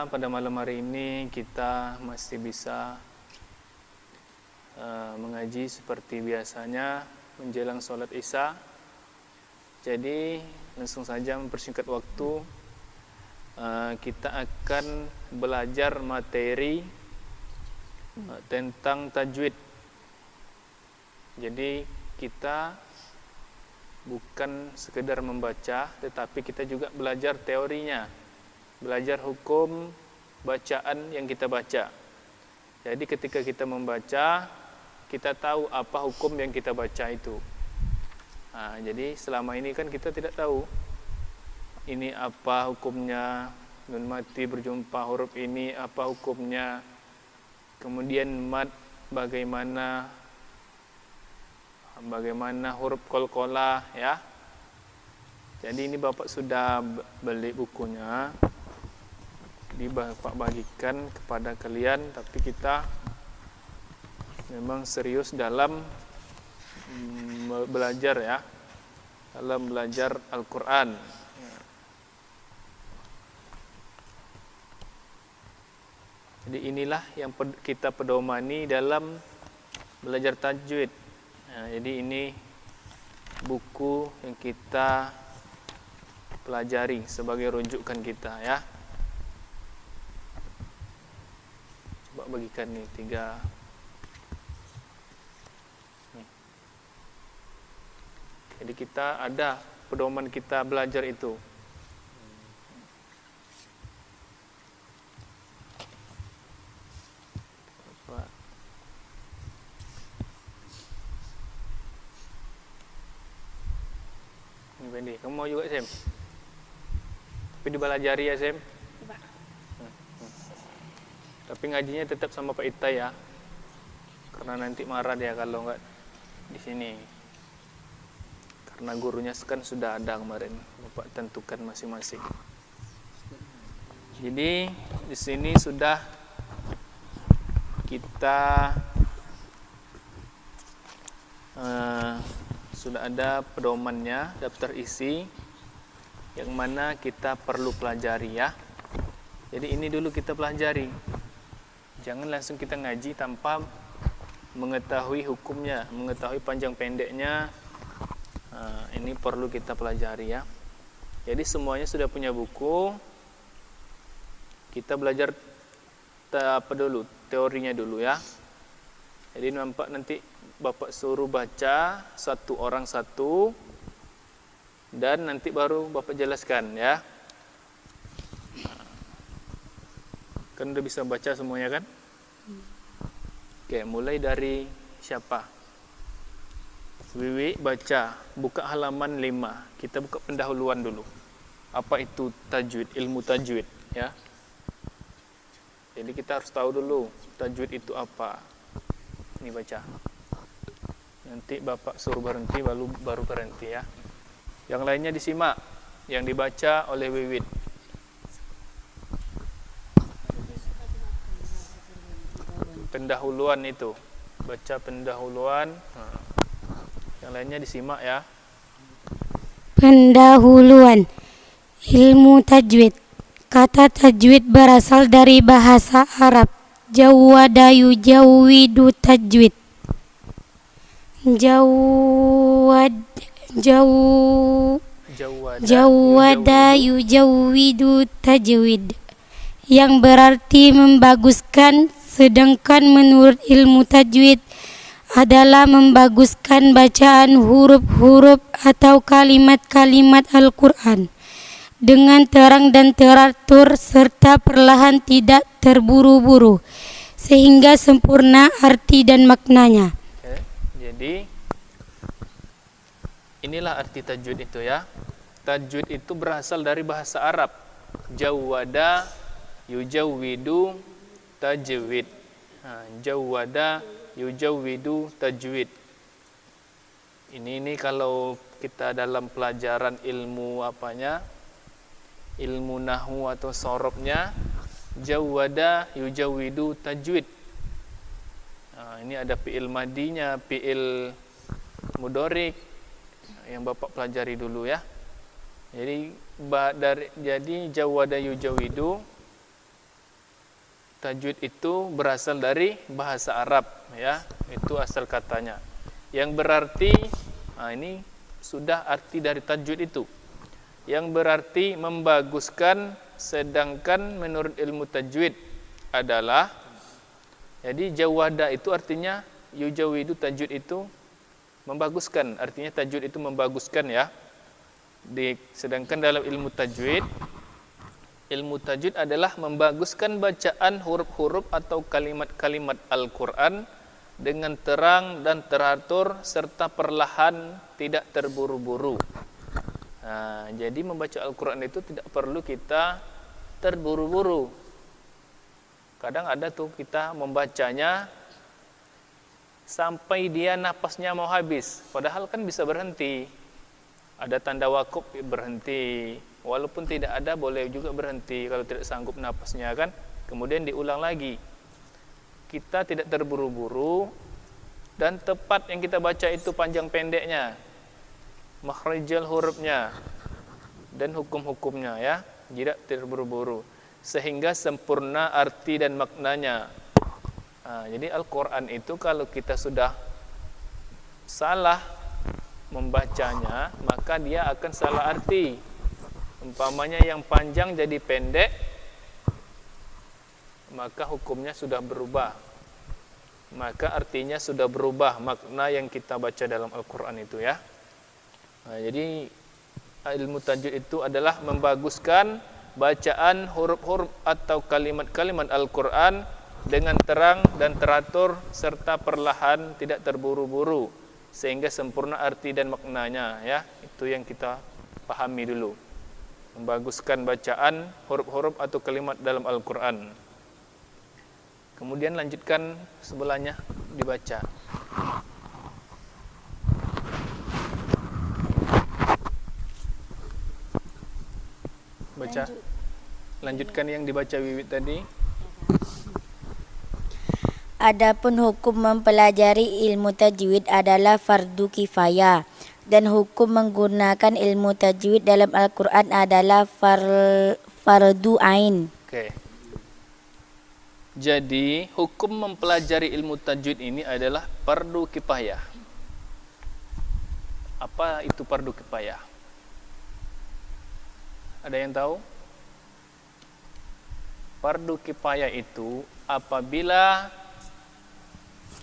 Alhamdulillah pada malam hari ini kita masih bisa mengaji seperti biasanya menjelang sholat Isya. Jadi langsung saja mempersingkat waktu, kita akan belajar materi tentang tajwid. Jadi kita bukan sekedar membaca, tetapi kita juga belajar teorinya, belajar hukum bacaan yang kita baca. Jadi ketika kita membaca, kita tahu apa hukum yang kita baca itu. Nah, jadi selama ini kan kita tidak tahu ini apa hukumnya, nun mati berjumpa huruf ini apa hukumnya, kemudian mad bagaimana huruf qalqalah ya. Jadi ini Bapak sudah beli bukunya, di Bapak bagikan kepada kalian, tapi kita memang serius dalam belajar ya, dalam belajar Al-Quran. Jadi inilah yang kita pedomani dalam belajar tajwid. Nah, jadi ini buku yang kita pelajari sebagai rujukan kita ya. Coba bagikan nih 3. Jadi kita ada pedoman kita belajar itu. Ini Bendi, kamu mau juga Sem? Tapi dibelajari ya Sem? Tapi ngajinya tetap sama Pak Ita ya, karena nanti marah dia kalau nggak di sini. Karena gurunya kan sudah ada kemarin, Bapak tentukan masing-masing. Jadi di sini sudah kita sudah ada pedomannya, daftar isi yang mana kita perlu pelajari ya. Jadi ini dulu kita pelajari. Jangan langsung kita ngaji tanpa mengetahui hukumnya, mengetahui panjang pendeknya. Ini perlu kita pelajari ya. Jadi semuanya sudah punya buku. Kita belajar apa dulu? Teorinya dulu ya. Jadi nampak nanti Bapak suruh baca satu orang satu, dan nanti baru Bapak jelaskan ya. Kan udah bisa baca semuanya kan? Oke, mulai dari siapa? Wiwi baca, buka halaman 5. Kita buka pendahuluan dulu. Apa itu tajwid, ilmu tajwid ya. Jadi kita harus tahu dulu tajwid itu apa. Ini baca. Nanti Bapak suruh berhenti baru berhenti ya. Yang lainnya disimak, yang dibaca oleh Wiwit. Pendahuluan itu, baca pendahuluan. Yang lainnya disimak ya. Pendahuluan ilmu tajwid. Kata tajwid berasal dari bahasa Arab. Jawwada yujawwidu tajwid. Jawwada yujawwidu tajwid, yang berarti membaguskan. Sedangkan menurut ilmu tajwid adalah membaguskan bacaan huruf-huruf atau kalimat-kalimat Al-Quran dengan terang dan teratur serta perlahan, tidak terburu-buru, sehingga sempurna arti dan maknanya. Oke, jadi inilah arti tajwid itu ya. Tajwid itu berasal dari bahasa Arab. Jawwada yujawwidu tajwid. Jawwada yujawwidu tajwid. Ini kalau kita dalam pelajaran ilmu apanya? Ilmu nahwu atau sorobnya, jawwada yujawwidu tajwid. Ini ada fi'il madinya, fi'il mudhorik yang Bapak pelajari dulu ya. Jadi jawwada yujawwidu Tajwid itu berasal dari bahasa Arab, ya. Itu asal katanya. Yang berarti, ini sudah arti dari tajwid itu. Yang berarti membaguskan, sedangkan menurut ilmu tajwid adalah, jadi jawada itu artinya yujawidu, tajwid itu membaguskan, artinya tajwid itu membaguskan, ya. Sedangkan dalam ilmu tajwid adalah membaguskan bacaan huruf-huruf atau kalimat-kalimat Al-Quran dengan terang dan teratur serta perlahan, tidak terburu-buru. Jadi membaca Al-Quran itu tidak perlu kita terburu-buru. Kadang ada tuh kita membacanya sampai dia napasnya mau habis, padahal kan bisa berhenti. Ada tanda wakuf, berhenti. Walaupun tidak ada, boleh juga berhenti kalau tidak sanggup napasnya, kan. Kemudian diulang lagi. Kita tidak terburu-buru dan tepat yang kita baca itu panjang pendeknya, makhrijal hurufnya dan hukum-hukumnya, ya. Tidak terburu-buru sehingga sempurna arti dan maknanya. Jadi Al-Quran itu kalau kita sudah salah membacanya, maka dia akan salah arti. Umpamanya yang panjang jadi pendek, maka hukumnya sudah berubah, maka artinya sudah berubah makna yang kita baca dalam Al-Quran itu, ya. Jadi ilmu tajwid itu adalah membaguskan bacaan huruf-huruf atau kalimat-kalimat Al-Quran dengan terang dan teratur serta perlahan, tidak terburu-buru sehingga sempurna arti dan maknanya, ya. Itu yang kita pahami dulu. Membaguskan bacaan huruf-huruf atau kalimat dalam Al-Quran. Kemudian lanjutkan sebelahnya dibaca. Baca. Lanjutkan yang dibaca Wiwit tadi. Adapun hukum mempelajari ilmu tajwid adalah fardu kifayah dan hukum menggunakan ilmu tajwid dalam Al-Quran adalah fardu ain. Oke. Jadi hukum mempelajari ilmu tajwid ini adalah fardu kifayah. Apa itu fardu kifayah? Ada yang tahu? Fardu kifayah itu apabila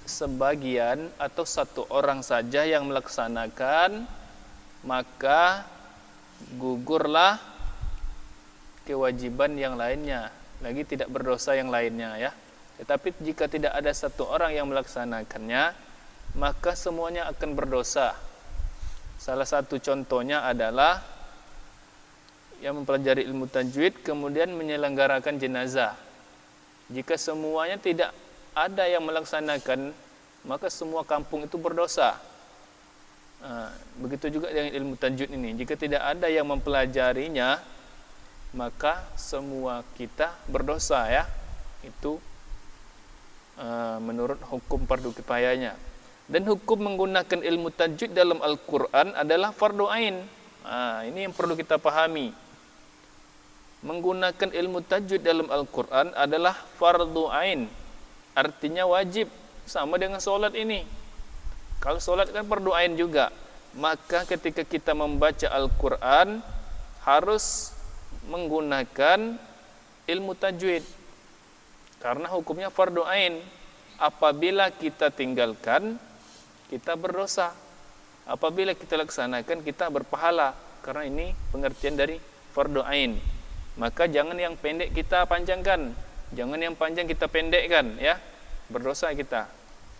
sebagian atau satu orang saja yang melaksanakan, maka gugurlah kewajiban yang lainnya, lagi tidak berdosa yang lainnya, ya. Tetapi jika tidak ada satu orang yang melaksanakannya, maka semuanya akan berdosa. Salah satu contohnya adalah yang mempelajari ilmu tajwid kemudian menyelenggarakan jenazah. Jika semuanya tidak ada yang melaksanakan, maka semua kampung itu berdosa. Begitu juga dengan ilmu tajwid ini. Jika tidak ada yang mempelajarinya, maka semua kita berdosa, ya. Itu menurut hukum fardu kifayahnya. Dan hukum menggunakan ilmu tajwid dalam Al-Quran adalah fardu ain. Ini yang perlu kita pahami. Menggunakan ilmu tajwid dalam Al-Quran adalah fardu ain, artinya wajib, sama dengan solat ini. Kalau solat kan fardu ain juga, maka ketika kita membaca Al-Quran harus menggunakan ilmu tajwid karena hukumnya fardu ain. Apabila kita tinggalkan, kita berdosa. Apabila kita laksanakan, kita berpahala, karena ini pengertian dari fardu ain. Maka jangan yang pendek kita panjangkan, jangan yang panjang kita pendekkan, ya. Berdosa kita.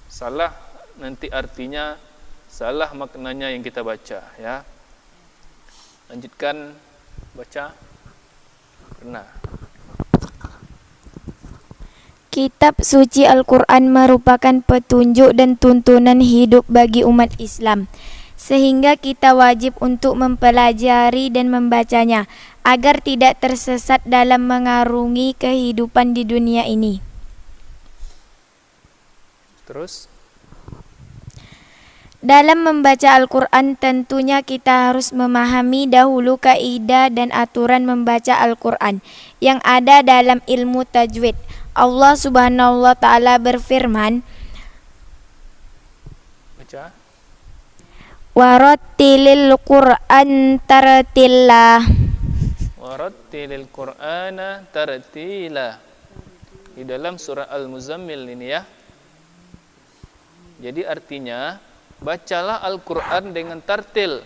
Salah nanti artinya, salah maknanya yang kita baca, ya. Lanjutkan baca. Pernah. Kitab suci Al-Quran merupakan petunjuk dan tuntunan hidup bagi umat Islam, sehingga kita wajib untuk mempelajari dan membacanya agar tidak tersesat dalam mengarungi kehidupan di dunia ini. Dalam membaca Al-Quran tentunya kita harus memahami dahulu kaidah dan aturan membaca Al-Quran yang ada dalam ilmu tajwid. Allah Subhanahu wa taala berfirman, Baca. "Warattilil Qur'an tartilla." Warattilil Qur'ana tartila. Di dalam surah Al-Muzammil ini ya. Jadi artinya bacalah Al-Quran dengan tartil.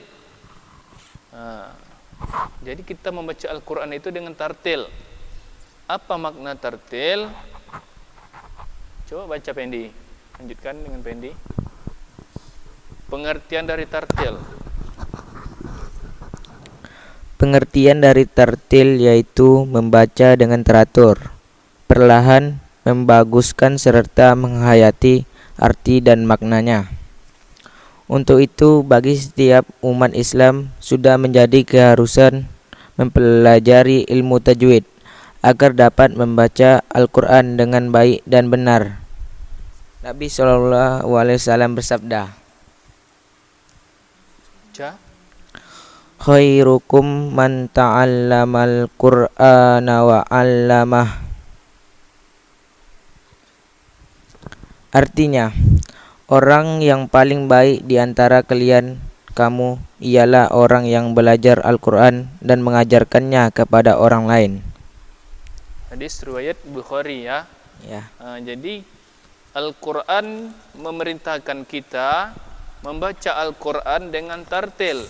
Jadi kita membaca Al-Quran itu dengan tartil. Apa makna tartil? Coba baca Pendi. Lanjutkan dengan Pendi. Pengertian dari tartil. Pengertian dari tartil yaitu membaca dengan teratur, perlahan, membaguskan serta menghayati arti dan maknanya. Untuk itu, bagi setiap umat Islam sudah menjadi keharusan mempelajari ilmu tajwid agar dapat membaca Al-Quran dengan baik dan benar. Nabi SAW bersabda, Baca. "Khairukum man ta'allamal Qur'ana wa 'allamah." Artinya, orang yang paling baik di antara kalian kamu ialah orang yang belajar Al-Quran dan mengajarkannya kepada orang lain. Hadis riwayat Bukhari ya. Ya. Jadi Al-Quran memerintahkan kita membaca Al-Quran dengan tartil.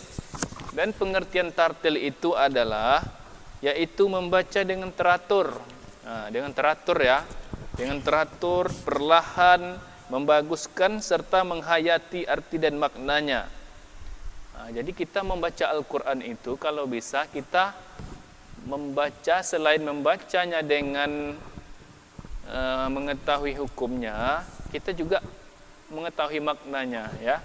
Dan pengertian tartil itu adalah yaitu membaca dengan teratur. Dengan teratur ya. Dengan teratur, perlahan, membaguskan serta menghayati arti dan maknanya. Jadi kita membaca Al-Quran itu kalau bisa kita membaca selain membacanya dengan mengetahui hukumnya, kita juga mengetahui maknanya ya.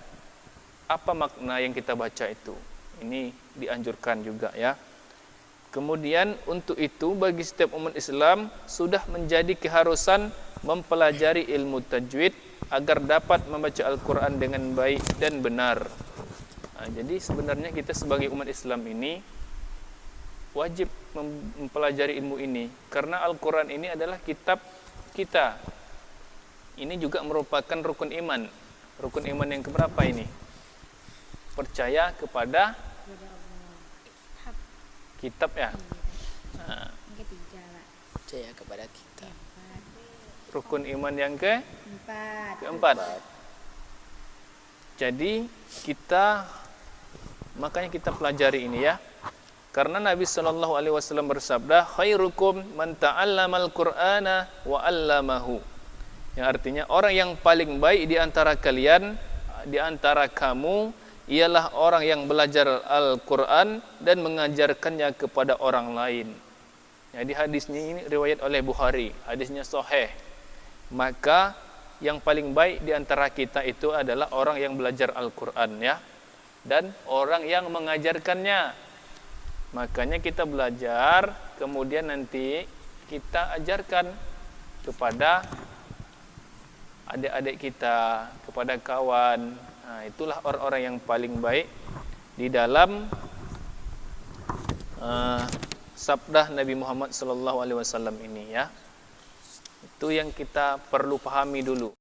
Apa makna yang kita baca itu? Ini dianjurkan juga ya. Kemudian untuk itu bagi setiap umat Islam sudah menjadi keharusan mempelajari ilmu tajwid agar dapat membaca Al-Quran dengan baik dan benar. Jadi sebenarnya kita sebagai umat Islam ini wajib mempelajari ilmu ini karena Al-Quran ini adalah kitab kita. Ini juga merupakan rukun iman. Rukun iman yang keberapa ini? Percaya kepada kitab ya. Percaya kepada kitab. Rukun iman yang keempat. Jadi makanya kita pelajari ini ya. Karena Nabi SAW bersabda, "Khairukum man ta'allamal Qur'ana wa 'allamahu." Yang artinya orang yang paling baik di antara kalian, di antara kamu ialah orang yang belajar Al-Quran dan mengajarkannya kepada orang lain. Jadi hadisnya ini riwayat oleh Bukhari, hadisnya sahih. Maka yang paling baik di antara kita itu adalah orang yang belajar Al-Quran ya, dan orang yang mengajarkannya. Makanya kita belajar, kemudian nanti kita ajarkan kepada adik-adik kita, kepada kawan. Itulah orang-orang yang paling baik di dalam sabda Nabi Muhammad SAW ini ya. Itu yang kita perlu pahami dulu.